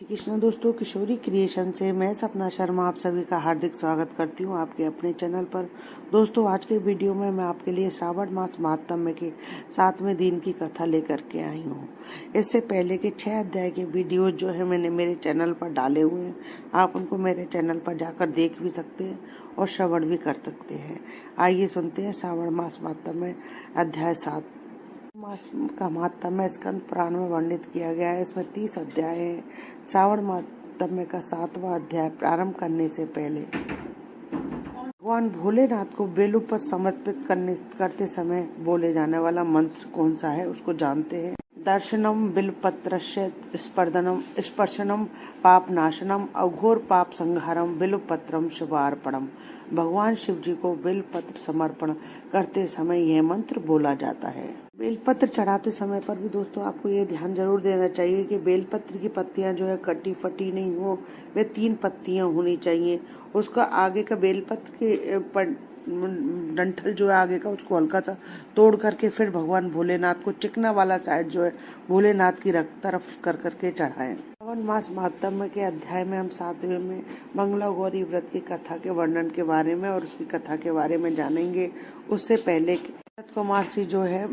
श्री कृष्ण दोस्तों, किशोरी क्रिएशन से मैं सपना शर्मा आप सभी का हार्दिक स्वागत करती हूँ आपके अपने चैनल पर। दोस्तों, आज के वीडियो में मैं आपके लिए श्रावण मास महात्म्य के 7वें दिन की कथा लेकर के आई हूँ। इससे पहले के 6 अध्याय के वीडियो जो है मैंने मेरे चैनल पर डाले हुए हैं, आप उनको मेरे चैनल पर जाकर देख भी सकते हैं और श्रवण भी कर सकते हैं। आइए सुनते हैं श्रावण मास महात्म्य अध्याय 7। मास का महात्म्य स्कंद पुराण में वर्णित किया गया है। इसमें 30 अध्याय हैं। श्रावण महात्म्य का 7वां अध्याय प्रारंभ करने से पहले भगवान भोलेनाथ को बेलूपत्र समर्पित करते समय बोले जाने वाला मंत्र कौन सा है, उसको जानते हैं। दर्शनम बिल्वपत्रस्य स्पर्शनम पाप नाशनम अघोर पाप संहारम बिल्वपत्रम शुभार्पणम। भगवान शिव जी को बेलपत्र समर्पण करते समय यह मंत्र बोला जाता है। बेलपत्र चढ़ाते समय पर भी दोस्तों आपको ये ध्यान जरूर देना चाहिए कि बेलपत्र की पत्तियां जो है कटी फटी नहीं हो, वे 3 पत्तियां होनी चाहिए। उसका आगे का बेलपत्र के डंठल जो है आगे का, उसको हल्का सा तोड़ करके फिर भगवान भोलेनाथ को चिकना वाला साइड जो है भोलेनाथ की तरफ कर करके चढ़ाएं। श्रावण मास महात्म्य के अध्याय में हम 7वें में मंगला गौरी व्रत की कथा के वर्णन के बारे में और उसकी कथा के बारे में जानेंगे। उससे पहले भरत कुमार जी जो है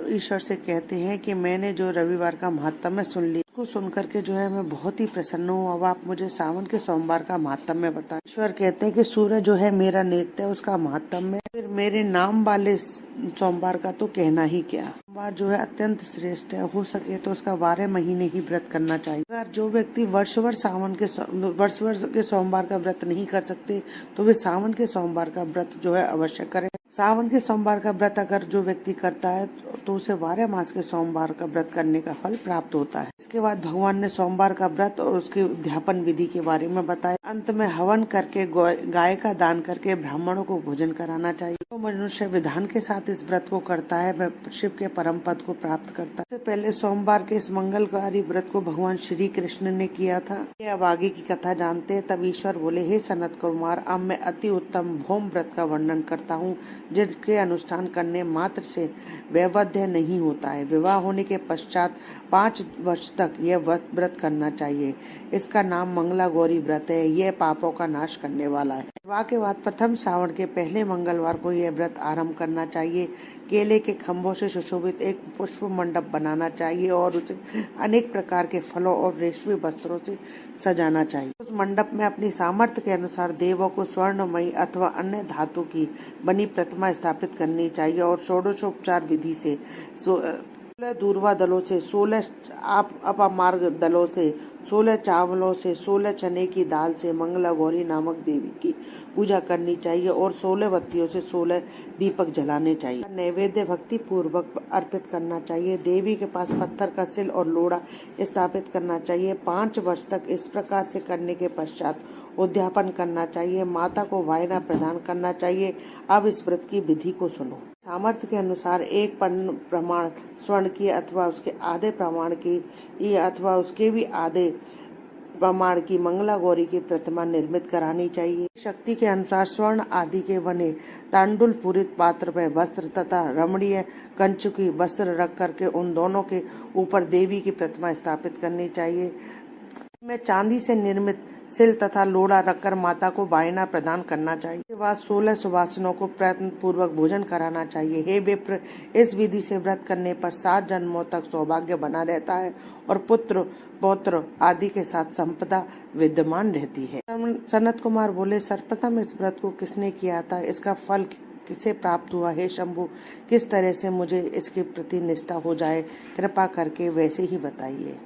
ईश्वर से कहते हैं कि मैंने जो रविवार का महात्म्य सुन लिया, उसको सुन करके जो है मैं बहुत ही प्रसन्न हूँ। अब आप मुझे सावन के सोमवार का महात्म्य बताएं। ईश्वर कहते हैं कि सूर्य जो है मेरा नेत्र है, उसका महात्म्य, फिर मेरे नाम वाले सोमवार का तो कहना ही क्या। सोमवार जो है अत्यंत श्रेष्ठ है, हो सके तो उसका 12 महीने ही व्रत करना चाहिए। अगर जो व्यक्ति वर्ष भर के सोमवार का व्रत नहीं कर सकते तो वे सावन के सोमवार का व्रत जो है अवश्य करें। सावन के सोमवार का व्रत अगर जो व्यक्ति करता है तो उसे 12 मास के सोमवार का व्रत करने का फल प्राप्त होता है। इसके बाद भगवान ने सोमवार का व्रत और उसके उद्यापन विधि के बारे में बताया। अंत में हवन करके गाय का दान करके ब्राह्मणों को भोजन कराना चाहिए। तो मनुष्य विधान के साथ इस व्रत को करता है, वह शिव के परम पद को प्राप्त करता है। इससे पहले सोमवार के इस मंगलकारी व्रत को भगवान श्री कृष्ण ने किया था। अब आगे की कथा जानते हैं। तब ईश्वर बोले, हे सनत कुमार, अब मैं अति उत्तम भौम व्रत का वर्णन करता हूँ, जिनके अनुष्ठान करने मात्र से वैवध्य नहीं होता है। विवाह होने के पश्चात 5 वर्ष तक यह व्रत करना चाहिए। इसका नाम मंगला गौरी व्रत है। यह पापों का नाश करने वाला है। विवाह के बाद प्रथम श्रावण के पहले मंगलवार को यह व्रत आरंभ करना चाहिए। केले के खम्भों से सुशोभित एक पुष्प मंडप बनाना चाहिए और उसे अनेक प्रकार के फलों और रेशमी वस्त्रों से सजाना चाहिए। उस मंडप में अपनी सामर्थ्य के अनुसार देवों को स्वर्णमयी अथवा अन्य धातु की बनी प्रतिमा स्थापित करनी चाहिए और षोडशोपचार विधि से 16 दूर्वा दलों से, 16 अपामार्ग दलों से, 16 चावलों से, 16 चने की दाल से मंगला गौरी नामक देवी की पूजा करनी चाहिए और 16 बत्तियों से 16 दीपक जलाने चाहिए। नैवेद्य भक्ति पूर्वक अर्पित करना चाहिए। देवी के पास पत्थर का सिल और लोड़ा स्थापित करना चाहिए। 5 वर्ष तक इस प्रकार से करने के पश्चात उद्यापन करना चाहिए। माता को वायना प्रदान करना चाहिए। अब इस व्रत की विधि को सुनो। सामर्थ्य के अनुसार 1 प्रमाण स्वर्ण की अथवा उसके आधे प्रमाण की अथवा उसके भी आधे प्रमाण की मंगला गौरी की प्रतिमा निर्मित करानी चाहिए। शक्ति के अनुसार स्वर्ण आदि के बने तांडुल पूरित पात्र में वस्त्र तथा रमणीय कंचुकी वस्त्र रख करके उन दोनों के ऊपर देवी की प्रतिमा स्थापित करनी चाहिए। में चांदी से निर्मित सिल तथा लोड़ा रखकर माता को वायना प्रदान करना चाहिए। इसके बाद 16 सुवासिनों को प्रयत्न पूर्वक भोजन कराना चाहिए। हे विप्र, इस विधि से व्रत करने पर 7 जन्मों तक सौभाग्य बना रहता है और पुत्र पौत्र आदि के साथ संपदा विद्यमान रहती है। सनत कुमार बोले, सर्वप्रथम इस व्रत को किसने किया था, इसका फल किसे प्राप्त हुआ? हे शंभु, किस तरह से मुझे इसके प्रति निष्ठा हो जाए, कृपा करके वैसे ही बताइए।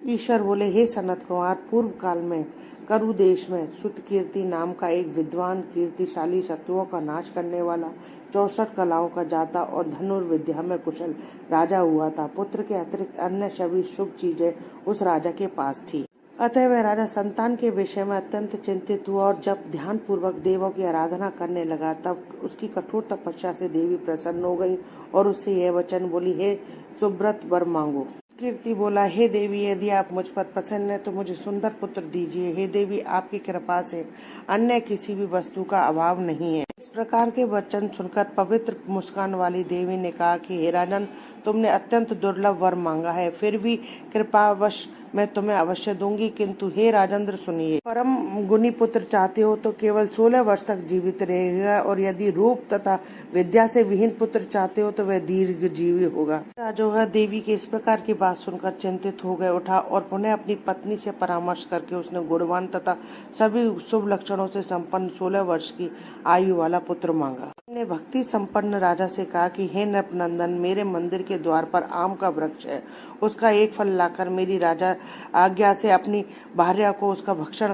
ईश्वर बोले, हे सनत कुमार, पूर्व काल में करु देश में सुतकीर्ति नाम का एक विद्वान कीर्तिशाली शत्रुओं का नाश करने वाला 64 कलाओं का जाता और धनुर्विद्या में कुशल राजा हुआ था। पुत्र के अतिरिक्त अन्य सभी शुभ चीजें उस राजा के पास थी। अतः वह राजा संतान के विषय में अत्यंत चिंतित हुआ और जब ध्यान पूर्वक देवों की आराधना करने लगा तब उसकी कठोर तपस्या से देवी प्रसन्न हो गई और उससे यह वचन बोली, हे सुब्रत, वर मांगो। कीर्ति बोला, हे देवी, यदि आप मुझ पर प्रसन्न है तो मुझे सुंदर पुत्र दीजिए। हे देवी, आपकी कृपा से अन्य किसी भी वस्तु का अभाव नहीं है। इस प्रकार के वचन सुनकर पवित्र मुस्कान वाली देवी ने कहा कि हे राजन, तुमने अत्यंत दुर्लभ वर मांगा है, फिर भी कृपावश मैं तुम्हें अवश्य दूंगी। किंतु हे राजेंद्र सुनिए, परम गुणी पुत्र चाहते हो तो केवल 16 वर्ष तक जीवित रहेगा, और यदि रूप तथा विद्या से विहीन पुत्र चाहते हो तो वह दीर्घजीवी होगा। राजोगा देवी के इस प्रकार की बात सुनकर चिंतित हो गए उठा, और पुनः अपनी पत्नी से परामर्श करके उसने गुणवान तथा सभी शुभ लक्षणों से संपन्न 16 वर्ष की आयु वाला पुत्र मांगा। ने भक्ति संपन्न राजा से कहा कि हे नृपनंदन, मेरे मंदिर के द्वार पर आम का वृक्ष है, उसका एक फल लाकर मेरी राजा आज्ञा से अपनी भार्या को उसका भक्षण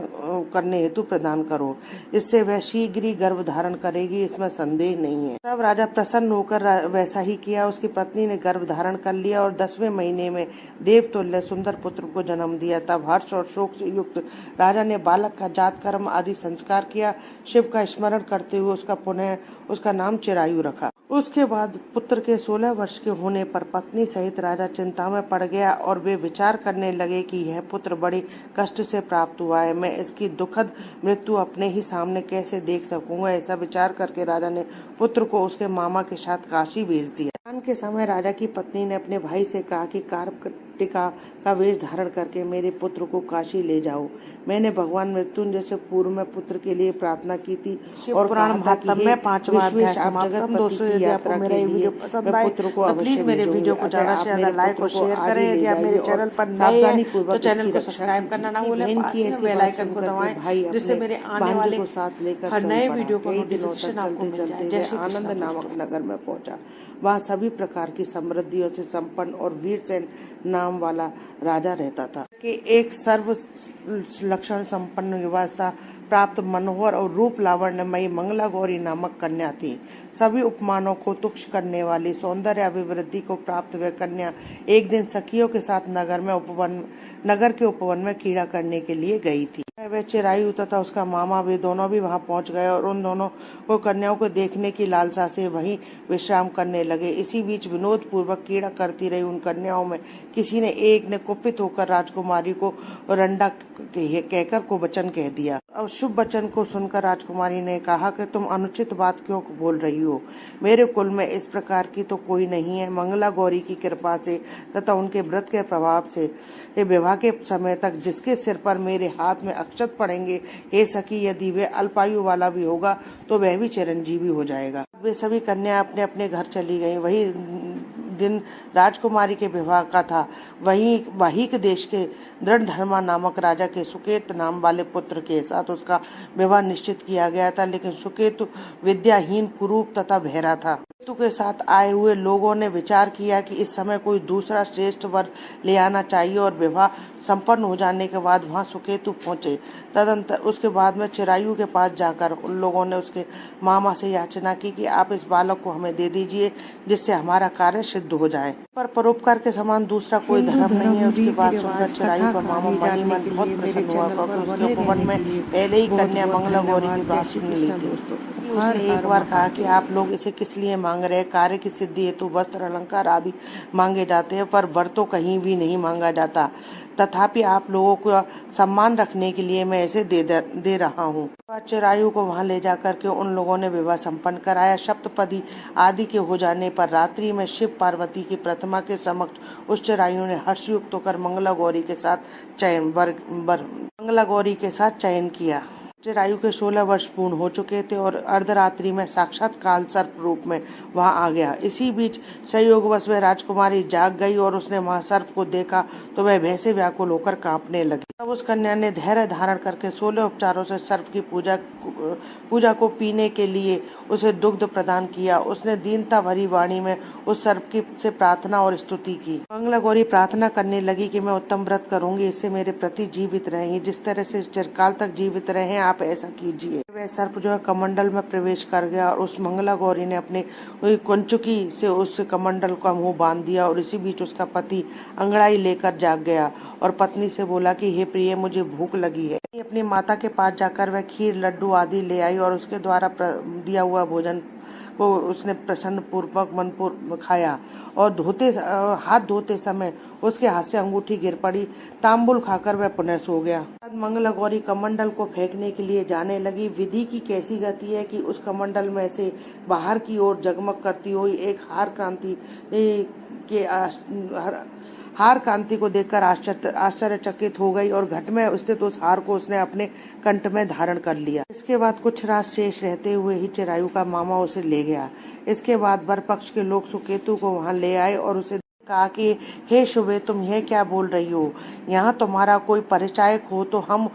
करने हेतु प्रदान करो, इससे वह शीघ्र ही गर्भ धारण करेगी, इसमें संदेह नहीं है। तब राजा प्रसन्न होकर वैसा ही किया। उसकी पत्नी ने गर्भ धारण कर लिया और 10वें महीने में देवतुल्य सुंदर पुत्र को जन्म दिया। तब हर्ष और शोक से युक्त राजा ने बालक का जात कर्म आदि संस्कार किया। शिव का स्मरण करते हुए उसका नाम चिरायु रखा। उसके बाद पुत्र के 16 वर्ष के होने पर पत्नी सहित राजा चिंता में पड़ गया, और वे विचार करने लगे कि यह पुत्र बड़े कष्ट से प्राप्त हुआ है, मैं इसकी दुखद मृत्यु अपने ही सामने कैसे देख सकूंगा। ऐसा विचार करके राजा ने पुत्र को उसके मामा के साथ काशी भेज दिया। के समय राजा की पत्नी ने अपने भाई से कहा कि कार्तिका का वेश धारण करके मेरे पुत्र को काशी ले जाओ। मैंने भगवान मृत्युंजय से पूर्व में पुत्र के लिए प्रार्थना की थी और पुराण महात्म में 5वां अध्याय समाप्त। दोस्तों, यदि आपको मेरा ये वीडियो पसंद आए तो प्लीज मेरे वीडियो को ज्यादा से ज्यादा लाइक और शेयर करें। यदि आप मेरे चैनल पर नए हैं तो चैनल को सब्सक्राइब करना ना भूलें, पास में बेल आइकन को दबाएं, जिससे मेरे आने वाले हर नए वीडियो को नोटिफिकेशन आपको मिल जाए। जैसे आनंद नामक नगर में पहुंचा, वहाँ सभी प्रकार की समृद्धियों से संपन्न और वीरसेन नाम वाला राजा रहता था कि एक सर्व लक्षण संपन्न युवावस्था प्राप्त मनोहर और रूप लावण्यमयी मंगला गौरी नामक कन्या थी। सभी उपमानों को तुक्ष करने वाली सौंदर्य अभिवृद्धि को प्राप्त वह कन्या एक दिन सखियों के साथ नगर के उपवन में क्रीड़ा करने के लिए गई थी। वह चिरायु तथा उसका मामा वे दोनों भी वहां पहुंच गए और उन दोनों को कन्याओं को देखने की लालसा से वहीं विश्राम करने लगे। इसी बीच विनोद पूर्वक क्रीड़ा करती रही उन कन्याओं में किसी ने एक ने कुपित होकर राजकुमारी को रंडा कहकर को वचन कह दिया। अब शुभ वचन को सुनकर राजकुमारी ने कहा कि तुम अनुचित बात क्यों बोल रही हो? मेरे कुल में इस प्रकार की तो कोई नहीं है। मंगला गौरी की कृपा से तथा उनके व्रत के प्रभाव से विवाह के समय तक जिसके सिर पर मेरे हाथ में अक्षत पड़ेंगे, हे सखी, यदि वे अल्पायु वाला भी होगा तो वह भी चिरंजीवी हो जाएगा। वे सभी कन्या अपने अपने घर चली गईं। वही दिन राजकुमारी के विवाह का था। वहीं वाहिक देश के दृढ़ धर्मा नामक राजा के सुकेत नाम वाले पुत्र के साथ उसका विवाह निश्चित किया गया था, लेकिन सुकेतु विद्याहीन, कुरूप तथा बहरा था। केतु के साथ आए हुए लोगों ने विचार किया कि इस समय कोई दूसरा श्रेष्ठ वर ले आना चाहिए और विवाह संपन्न हो जाने के बाद वहां सुकेतु पहुंचे। तदंतर उसके बाद में चिरायु के पास जाकर उन लोगों ने उसके मामा से याचना की कि आप इस बालक को हमें दे दीजिए, जिससे हमारा कार्य सिद्ध हो जाए। पर परोपकार के समान दूसरा कोई धर्म नहीं है। उसकी बात सुनकर चिरायु का मामा मणिमन बहुत प्रसन्न हुआ, क्योंकि उसके उपवन में पहले ही कन्या मंगला गौरी की प्राप्ति मिली थी। उसने एक बार कहा कि आप लोग इसे किस लिए मांग रहे हैं? कार्य की सिद्धि हेतु वस्त्र, अलंकार आदि मांगे जाते हैं, पर वर तो कहीं भी नहीं मांगा जाता। तथापि आप लोगों को सम्मान रखने के लिए मैं इसे दे रहा हूँ। चिरायु को वहां ले जाकर के उन लोगों ने विवाह संपन्न कराया। सप्तपदी आदि के हो जाने पर रात्रि में शिव पार्वती की प्रतिमा के समक्ष उस चिरायु ने हर्षयुक्त होकर मंगला गौरी के साथ चयन किया। चिरायु के 16 वर्ष पूर्ण हो चुके थे और अर्धरात्रि में साक्षात काल सर्प रूप में वहां आ गया। इसी बीच संयोगवश वह राजकुमारी जाग गई और उसने वहां सर्प को देखा तो वह भय से व्याकुल होकर कांपने लगी। तब उस कन्या ने धैर्य धारण करके 16 उपचारों से सर्प की पूजा को पीने के लिए उसे दुग्ध प्रदान किया। उसने दीनता भरी वाणी में उस सर्प से प्रार्थना और स्तुति की। मंगला गौरी प्रार्थना करने लगी कि मैं उत्तम व्रत करूंगी, इससे मेरे प्रति जीवित रहेंगे, जिस तरह से चिरकाल तक जीवित रहे आप ऐसा कीजिए। वह सर्प जो है कमंडल में प्रवेश कर गया और उस मंगला गौरी ने अपने कंचुकी से उस कमंडल का मुंह बांध दिया। और इसी बीच उसका पति अंगड़ाई लेकर जाग गया और पत्नी से बोला कि हे प्रिय, मुझे भूख लगी है। अपनी माता के पास जाकर वह खीर, लड्डू आदि ले आई और उसके द्वारा दिया हुआ भोजन को उसने प्रसन्न पूर्वक मन खाया और हाथ धोते समय उसके हाथ से अंगूठी गिर पड़ी। तांबुल खाकर वह पुनः सो गया। मंगला गौरी कमंडल को फेंकने के लिए जाने लगी। विधि की कैसी गति है कि उस कमंडल में से बाहर की ओर जगमग करती हुई एक हार कांति को देखकर आश्चर्यचकित हो गई और घट में स्थित उस हार को उसने अपने कंठ में धारण कर लिया। इसके बाद कुछ रात शेष रहते हुए ही चिरायु का मामा उसे ले गया। इसके बाद वर पक्ष के लोग सुकेतु को वहां ले आए और उसे कहा कि हे शुभे, तुम यह क्या बोल रही हो? यहाँ तुम्हारा कोई परिचायक हो तो हम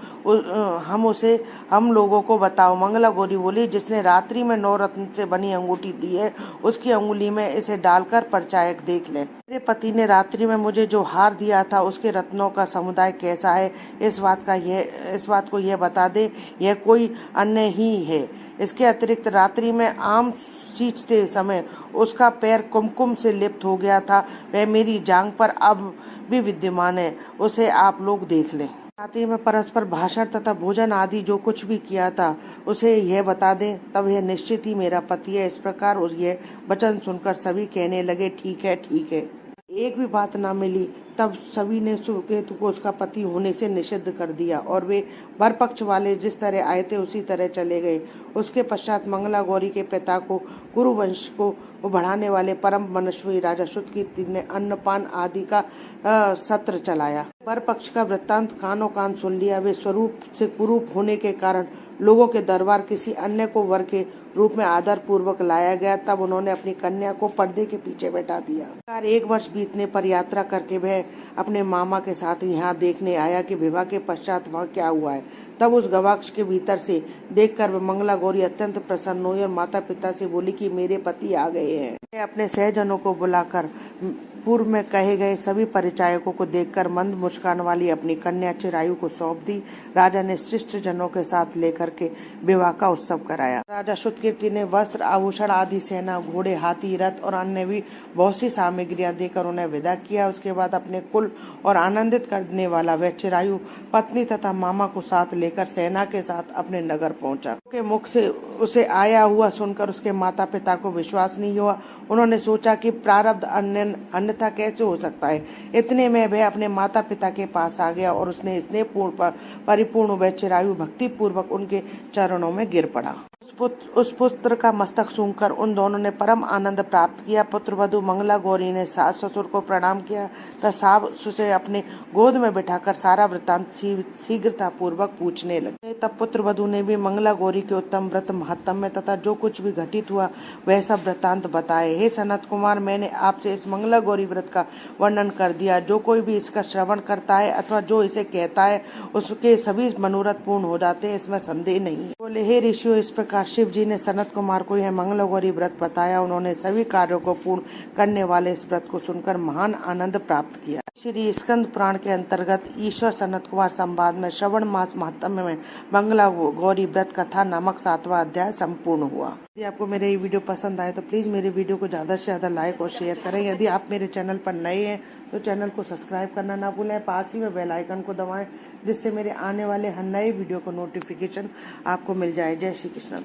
लोगों को बताओ। मंगला गौरी बोली, जिसने रात्रि में 9 रत्न से बनी अंगूठी दी है उसकी अंगुली में इसे डालकर परिचायक देख ले। मेरे पति ने रात्रि में मुझे जो हार दिया था उसके रत्नों का समुदाय कैसा है, इस बात को यह बता दे। यह कोई अन्य ही है। इसके अतिरिक्त रात्रि में आम सींचते समय उसका पैर कुमकुम से लिप्त हो गया था, वह मेरी जांघ पर अब भी विद्यमान है, उसे आप लोग देख लें। रात्रि में परस्पर भाषण तथा भोजन आदि जो कुछ भी किया था उसे यह बता दें, तब यह निश्चित ही मेरा पति है। इस प्रकार यह वचन सुनकर सभी कहने लगे, ठीक है ठीक है। एक भी बात ना मिली तब सभी ने सुकेतु को उसका पति होने से निषिद्ध कर दिया और वे वर पक्ष वाले जिस तरह आए थे उसी तरह चले गए। उसके पश्चात मंगला गौरी के पिता को कुरु वंश को बढ़ाने वाले परम मनस्वी राजा शुतकीर्ति ने अन्नपान आदि का सत्र चलाया। वर पक्ष का वृत्तांत कानों कान सुन लिया। वे स्वरूप से कुरूप होने के कारण लोगों के दरबार किसी अन्य को वर के रूप में आदर पूर्वक लाया गया। तब उन्होंने अपनी कन्या को पर्दे के पीछे बैठा दिया। 1 वर्ष बीतने पर यात्रा करके वह अपने मामा के साथ यहाँ देखने आया कि विवाह के पश्चात वहाँ क्या हुआ है। तब उस गवाक्ष के भीतर से देखकर वह मंगला गौरी अत्यंत प्रसन्न हुई और माता पिता से बोली कि मेरे पति आ गए हैं। अपने सहजनों को बुलाकर पूर्व में कहे गए सभी परिचायकों को देखकर मंद मुस्कान वाली अपनी कन्या चिरायु को सौंप दी। राजा ने शिष्ट जनों के साथ लेकर के विवाह का उत्सव कराया। राजा शुतकीर्ति ने वस्त्र आभूषण आदि सेना घोड़े हाथी रथ और अन्य भी बहुत सी सामग्रियां देकर उन्हें विदा किया। उसके बाद अपने कुल और आनंदित करने वाला वह चिरायु पत्नी तथा मामा को साथ लेकर सेना के साथ अपने नगर पहुंचा। के मुख से उसे आया हुआ सुनकर उसके माता पिता को विश्वास नहीं हुआ। उन्होंने सोचा कि प्रारब्ध अन्यथा कैसे हो सकता है। इतने में वह अपने माता पिता के पास आ गया और उसने स्नेहपूर्ण परिपूर्ण वह चिरायु भक्ति पूर्वक उनके चरणों में गिर पड़ा। उस पुत्र का मस्तक सूंघकर उन दोनों ने परम आनंद प्राप्त किया। पुत्र वधु मंगला गौरी ने सास ससुर को प्रणाम किया तथा सास उसे अपने गोद में बिठाकर सारा वृत्तांत शीघ्रता पूर्वक पूछने लगे। तब पुत्र वधु ने भी मंगला गौरी के उत्तम व्रत महात्म्य तथा जो कुछ भी घटित हुआ वह सब वृत्तांत बताए। हे सनत कुमार, मैंने आपसे इस मंगला गौरी व्रत का वर्णन कर दिया। जो कोई भी इसका श्रवण करता है अथवा जो इसे कहता है उसके सभी मनोरथ पूर्ण हो जाते हैं, इसमें संदेह नहीं। बोले, हे ऋषियों, इस प्रकार शिव जी ने सनत कुमार को यह मंगला गौरी व्रत बताया। उन्होंने सभी कार्यों को पूर्ण करने वाले इस व्रत को सुनकर महान आनंद प्राप्त किया। श्री स्कंद पुराण के अंतर्गत ईश्वर सनत कुमार संवाद में श्रवण मास महात्म्य में मंगला गौरी व्रत कथा नामक 7वां अध्याय संपूर्ण हुआ। यदि आपको मेरे ये वीडियो पसंद आए तो प्लीज मेरे वीडियो को ज्यादा से ज्यादा लाइक और शेयर करें। यदि आप मेरे चैनल पर नए हैं तो चैनल को सब्सक्राइब करना ना भूलें। पास ही में बेल आइकन को दबाएं जिससे मेरे आने वाले हर नए वीडियो को नोटिफिकेशन आपको मिल जाए। जय श्री कृष्ण।